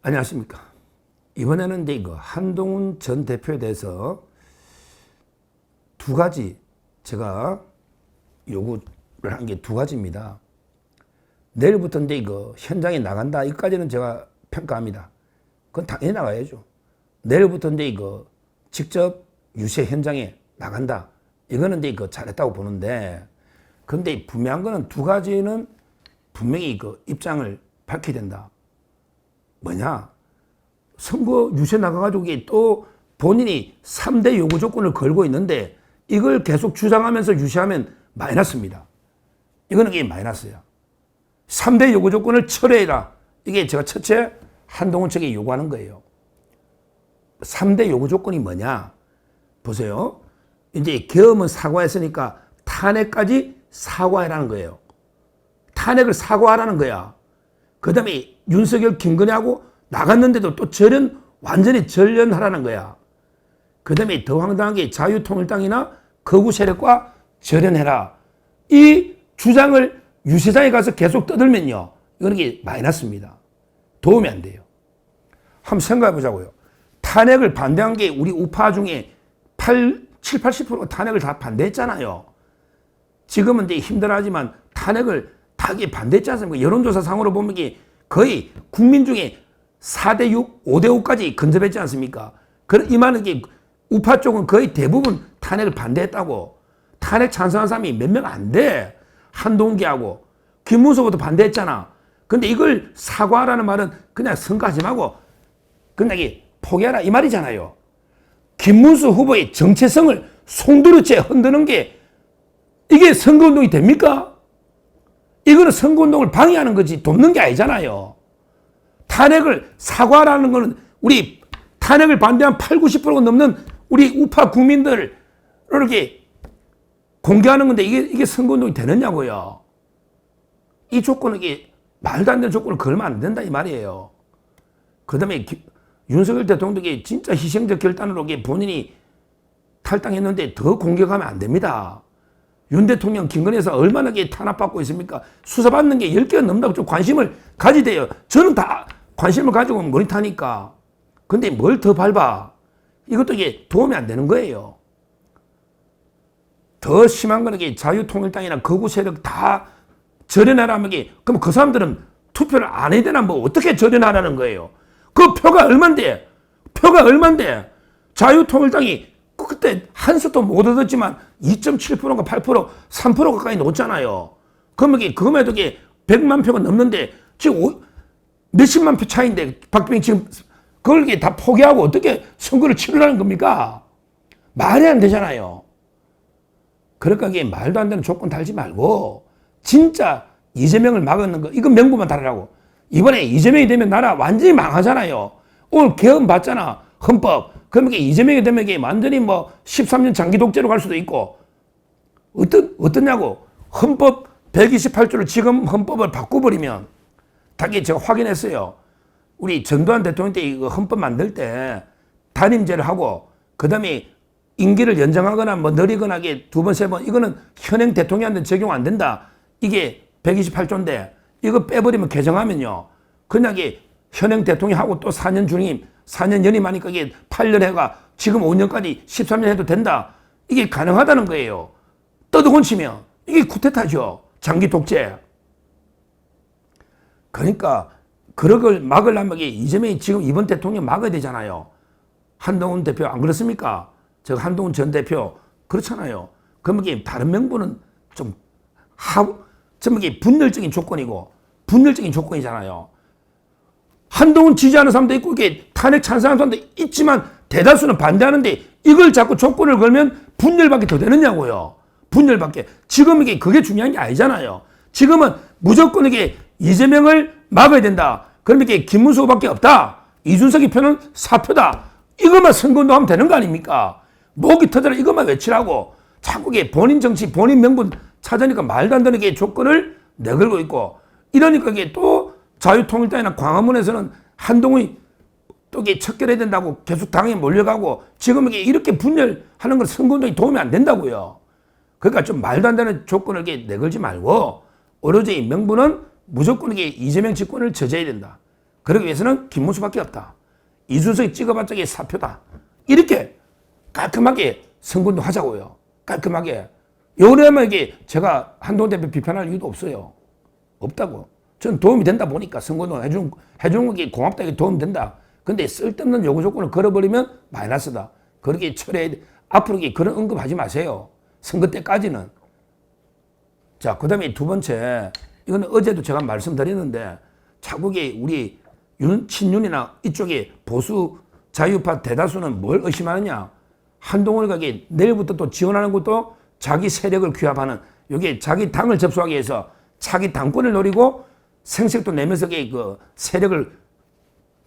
안녕하십니까. 이번에는 이제 이거 한동훈 전 대표에 대해서 두 가지 제가 요구를 한 게 두 가지입니다. 내일부터 이제 이거 현장에 나간다. 이까지는 제가 평가합니다. 그건 당연히 나가야죠. 내일부터 이제 이거 직접 유세 현장에 나간다. 이거는 이제 이거 잘했다고 보는데, 근데 분명한 거는 두 가지는 분명히 그 입장을 밝혀야 된다. 뭐냐? 선거 유세 나가가지고 또 본인이 3대 요구 조건을 걸고 있는데 이걸 계속 주장하면서 유세하면 마이너스입니다. 이거는 이게 마이너스야. 3대 요구 조건을 철회해라. 이게 제가 첫째 한동훈 측에 요구하는 거예요. 3대 요구 조건이 뭐냐? 보세요. 이제 계엄은 사과했으니까 탄핵까지 사과해라는 거예요. 탄핵을 사과하라는 거야. 그 다음에 윤석열, 김건희하고 나갔는데도 또 완전히 절연하라는 거야. 그 다음에 더 황당한 게 자유통일당이나 거구 세력과 절연해라. 이 주장을 유세장에 가서 계속 떠들면요, 이건 이게 마이너스입니다. 도움이 안 돼요. 한번 생각해 보자고요. 탄핵을 반대한 게 우리 우파 중에 7, 80%가 탄핵을 다 반대했잖아요. 지금은 이제 힘들어하지만 탄핵을 다 반대했지 않습니까? 여론조사 상으로 보면 이게 거의 국민 중에 4대 6, 5대 5까지 근접했지 않습니까? 이 말은 게 우파 쪽은 거의 대부분 탄핵을 반대했다고. 탄핵 찬성한 사람이 몇 명 안 돼. 한동기하고 김문수부터 반대했잖아. 근데 이걸 사과하라는 말은 그냥 선거하지 말고 그냥 포기하라 이 말이잖아요. 김문수 후보의 정체성을 송두리째 흔드는 게 이게 선거운동이 됩니까? 이거는 선거운동을 방해하는 거지 돕는 게 아니잖아요. 탄핵을 사과하라는 거는 우리 탄핵을 반대한 8, 90%가 넘는 우리 우파 국민들을 이렇게 공개하는 건데 이게 선거운동이 되느냐고요. 이 조건은 이게 말도 안 되는 조건을 걸면 안 된다 이 말이에요. 그 다음에 윤석열 대통령이 진짜 희생적 결단으로 본인이 탈당했는데 더 공격하면 안 됩니다. 윤 대통령 김건희에서 얼마나 탄압받고 있습니까? 수사받는 게 10개가 넘는다고 좀 관심을 가지대요. 저는 다 관심을 가지고 모니터하니까. 근데 뭘 더 밟아? 이것도 도움이 안 되는 거예요. 더 심한 건 자유통일당이나 거구 세력 다 절연하라면 그럼 그 사람들은 투표를 안 해야 되나? 뭐 어떻게 절연하라는 거예요? 그 표가 얼만데? 자유통일당이 그때 한 수도 못 얻었지만 2.7%인가 8%, 3% 가까이 놓았잖아요. 그러면 그럼에도 100만 표가 넘는데 지금 몇십만 표 차이인데 박빙 지금 그걸 다 포기하고 어떻게 선거를 치르라는 겁니까? 말이 안 되잖아요. 그러니까 말도 안 되는 조건 달지 말고 진짜 이재명을 막는 거 이건 명분만 달으라고. 이번에 이재명이 되면 나라 완전히 망하잖아요. 오늘 개헌 봤잖아. 헌법. 그러면 이재명이 되면 완전히 13년 장기 독재로 갈 수도 있고. 어떠냐고. 헌법 128조를 지금 헌법을 바꿔버리면, 당연히 제가 확인했어요. 우리 전두환 대통령 때 이거 헌법 만들 때 단임제를 하고, 그 다음에 임기를 연장하거나 느리거나 두 번, 세 번, 이거는 현행 대통령한테 적용 안 된다. 이게 128조인데, 이거 빼버리면 개정하면요. 그냥 현행 대통령하고 또 4년 중임, 4년 연임하니까 8년 해가 지금 5년까지 13년 해도 된다. 이게 가능하다는 거예요. 떠들곤 치면. 이게 쿠데타죠. 장기 독재. 그러니까 그런 걸 막으려면 이재명이 지금 이번 대통령 막아야 되잖아요. 한동훈 대표 안 그렇습니까? 저 한동훈 전 대표 그렇잖아요. 그러면 다른 명분은 좀 분열적인 조건이고 분열적인 조건이잖아요. 한동훈 지지하는 사람도 있고 탄핵 찬성하는 사람도 있지만 대다수는 반대하는데 이걸 자꾸 조건을 걸면 분열밖에 더 되느냐고요. 분열밖에. 지금 그게 중요한 게 아니잖아요. 지금은 무조건 이재명을 막아야 된다. 그러면 김문수 밖에 없다. 이준석이 표는 사표다. 이것만 선거운동하면 되는 거 아닙니까? 목이 터져라 이것만 외치라고. 자꾸 본인 정치, 본인 명분 찾으니까 말도 안 되는 조건을 내걸고 있고. 이러니까 또 자유통일당이나 광화문에서는 한동훈이 또 척결해야 된다고 계속 당에 몰려가고 지금 이렇게 분열하는 건 선거운동에 도움이 안 된다고요. 그러니까 좀 말도 안 되는 조건을 내걸지 말고 오로지 명분은 무조건 이재명 집권을 저지해야 된다. 그러기 위해서는 김문수밖에 없다. 이준석이 찍어봤자 이게 사표다. 이렇게 깔끔하게 선거운동 하자고요. 깔끔하게. 요래면 이게 제가 한동훈 대표 비판할 이유도 없어요. 없다고. 저는 도움이 된다 보니까 선거운동 해주는 게 고맙다, 이게 도움이 된다. 근데 쓸데없는 요구 조건을 걸어버리면 마이너스다. 그렇게 철회, 앞으로 그런 언급하지 마세요. 선거 때까지는. 자, 그 다음에 두 번째, 이거는 어제도 제가 말씀드렸는데, 자국의 우리 친윤이나 이쪽에 보수 자유파 대다수는 뭘 의심하느냐. 한동훈을 가게 내일부터 또 지원하는 것도 자기 세력을 규합하는, 여기 자기 당을 접수하기 위해서 자기 당권을 노리고 생색도 내면서 그 세력을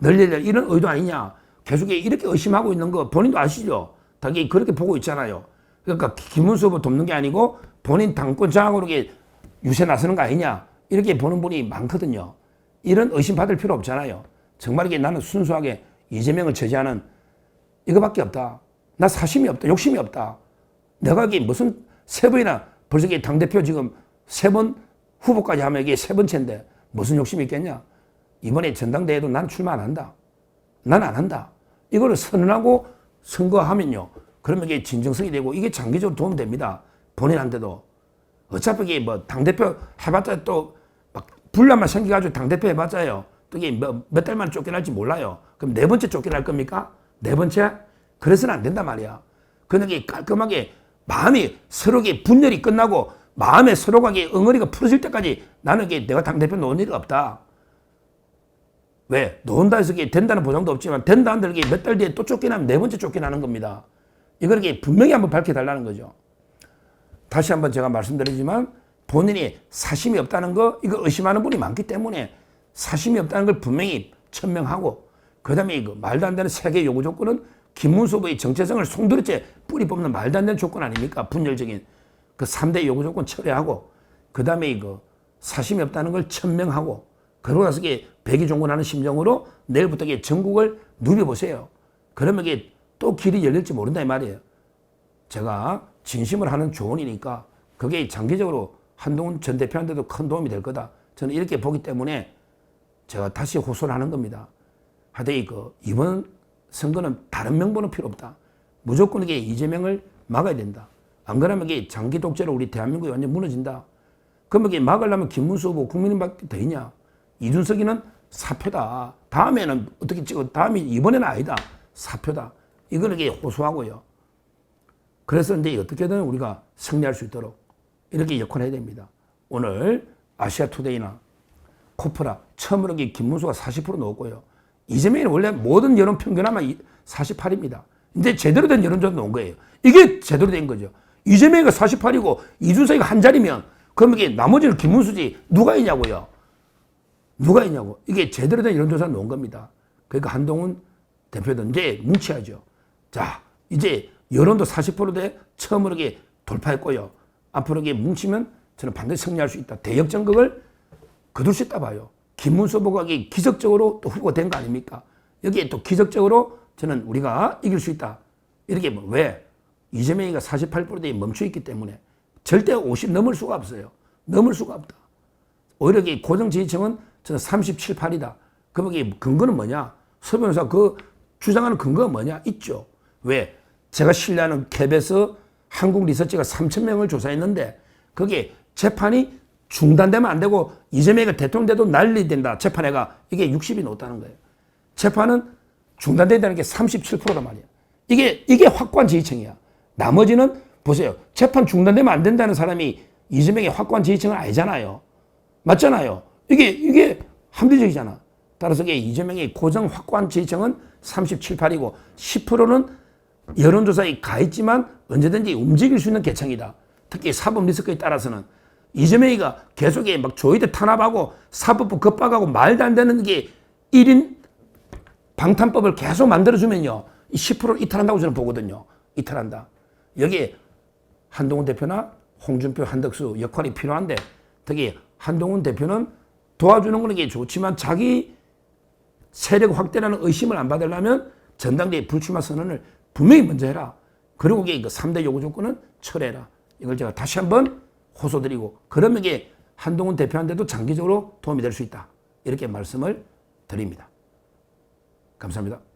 늘리려 이런 의도 아니냐. 계속 이렇게 의심하고 있는 거 본인도 아시죠? 당연히 그렇게 보고 있잖아요. 그러니까 김문수 후보 돕는 게 아니고 본인 당권 장악으로 유세 나서는 거 아니냐. 이렇게 보는 분이 많거든요. 이런 의심 받을 필요 없잖아요. 정말 이게 나는 순수하게 이재명을 저지하는 이거밖에 없다. 나 사심이 없다. 욕심이 없다. 내가 이게 무슨 세 번이나 벌써 이게 당대표 지금 세 번 후보까지 하면 이게 세 번째인데 무슨 욕심이 있겠냐. 이번에 전당대회도 난 출마 안 한다. 난 안 한다. 이거를 선언하고 선거하면요. 그러면 이게 진정성이 되고 이게 장기적으로 도움됩니다. 본인한테도. 어차피 이게 뭐 당대표 해봤자 또 막 분란만 생겨가지고 당대표 해봤자요. 또 이게 몇 달 만에 쫓겨날지 몰라요. 그럼 네 번째 쫓겨날 겁니까? 네 번째? 그래서는 안 된단 말이야. 그러니까 깔끔하게 마음이 서로의 분열이 끝나고 마음에 서로가 엉어리가 풀어질 때까지 나는 내가 당대표 놓은 일이 없다. 왜? 놓은다 해서 된다는 보장도 없지만 된다 한들 몇 달 뒤에 또 쫓겨나면 네 번째 쫓겨나는 겁니다. 이걸 분명히 한번 밝혀달라는 거죠. 다시 한번 제가 말씀드리지만 본인이 사심이 없다는 거 이거 의심하는 분이 많기 때문에 사심이 없다는 걸 분명히 천명하고 그 다음에 말도 안 되는 세계 요구 조건은 김문수 후보의 정체성을 송두리째 뿌리 뽑는 말도 안 되는 조건 아닙니까? 분열적인 그 3대 요구 조건 철회하고 그 다음에 사심이 없다는 걸 천명하고 그러고 나서 백의종군하는 심정으로 내일부터 전국을 누벼보세요. 그러면 또 길이 열릴지 모른다 이 말이에요. 제가 진심을 하는 조언이니까 그게 장기적으로 한동훈 전 대표한테도 큰 도움이 될 거다. 저는 이렇게 보기 때문에 제가 다시 호소를 하는 겁니다. 하여튼 이번 선거는 다른 명분은 필요 없다. 무조건 이재명을 막아야 된다. 안 그러면 장기 독재로 우리 대한민국이 완전 무너진다. 그러면 막으려면 김문수 후보 국민밖에 더 있냐. 이준석이는 사표다. 다음에는 어떻게 찍어? 다음이 이번에는 아니다. 사표다. 이거는 호소하고요. 그래서 이제 어떻게든 우리가 승리할 수 있도록 이렇게 역할해야 됩니다. 오늘 아시아투데이나 코프라 처음으로 김문수가 40% 넣었고요. 이재명이 원래 모든 여론 평균하면 48입니다. 이제 제대로 된 여론조사 넣은 거예요. 이게 제대로 된 거죠. 이재명이가 48이고 이준석이가 한 자리면 그러면 나머지는 김문수지 누가 있냐고요. 누가 있냐고. 이게 제대로 된 여론조사 놓은 겁니다. 그러니까 한동훈 대표도 이제 뭉쳐야죠. 자, 이제 여론도 40%대 처음으로 돌파했고요. 앞으로 뭉치면 저는 반드시 승리할 수 있다. 대역전극을 거둘 수 있다 봐요. 김문수 후보가 기적적으로 또 후보가 된 거 아닙니까? 여기에 또 기적적으로 저는 우리가 이길 수 있다. 이렇게 왜? 이재명이가 48%대에 멈춰 있기 때문에 절대 50 넘을 수가 없어요. 넘을 수가 없다. 오히려 고정 지지층은 저는 37, 8이다. 그럼 근거는 뭐냐? 서 변호사 그 주장하는 근거가 뭐냐? 있죠. 왜? 제가 신뢰하는 KBS 한국 리서치가 3,000명을 조사했는데 거기에 재판이 중단되면 안 되고 이재명이가 대통령 돼도 난리 된다. 재판회가 이게 60이 넘었다는 거예요. 재판은 중단된다는 게 37%란 말이야. 이게 확고한 지지층이야. 나머지는 보세요. 재판 중단되면 안 된다는 사람이 이재명의 확고한 지지층은 아니잖아요. 맞잖아요. 이게 합리적이잖아. 따라서 이재명의 고정 확고한 지지층은 37, 8이고 10%는 여론조사에 가 있지만 언제든지 움직일 수 있는 계층이다. 특히 사법 리스크에 따라서는 이재명이가 계속 막 조이대 탄압하고 사법부 겁박하고 말도 안 되는 1인 방탄법을 계속 만들어주면요. 10% 이탈한다고 저는 보거든요. 이탈한다. 여기에 한동훈 대표나 홍준표, 한덕수 역할이 필요한데 특히 한동훈 대표는 도와주는 건 이게 좋지만 자기 세력 확대라는 의심을 안 받으려면 전당대회 불출마 선언을 분명히 먼저 해라. 그리고 그 3대 요구 조건은 철회해라. 이걸 제가 다시 한번 호소드리고 그러면 한동훈 대표한테도 장기적으로 도움이 될 수 있다. 이렇게 말씀을 드립니다. 감사합니다.